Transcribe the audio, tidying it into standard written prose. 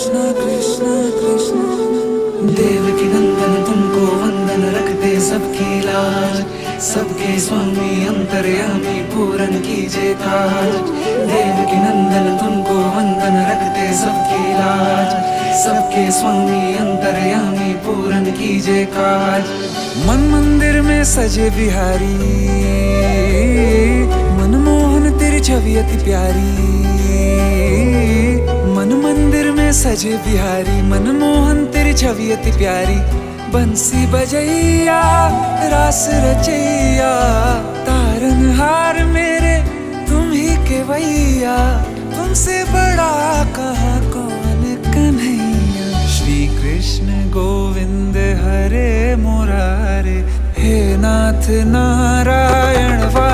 कृष्ण कृष्ण कृष्ण। देवकी नंदन तुमको वंदन रखते सबकी लाज, सबके स्वामी अंतर्यामी पूरन कीजिए काज। देवकी नंदन तुमको वंदन रखते सबकी लाज, सबके स्वामी अंतर्यामी पूरन कीजिए काज। मन मंदिर में सजे बिहारी, मनमोहन तेरी छवि अति प्यारी। मन मंदिर में सजे बिहारी, मनमोहन तेरी छवि अति प्यारी। बंसी बजैया रास रचैया, तारनहार मेरे तुम ही केवैया। तुमसे बड़ा कहाँ कौन कन्हैया। श्री कृष्ण गोविंद हरे मुरारे, हे नाथ नारायण वा।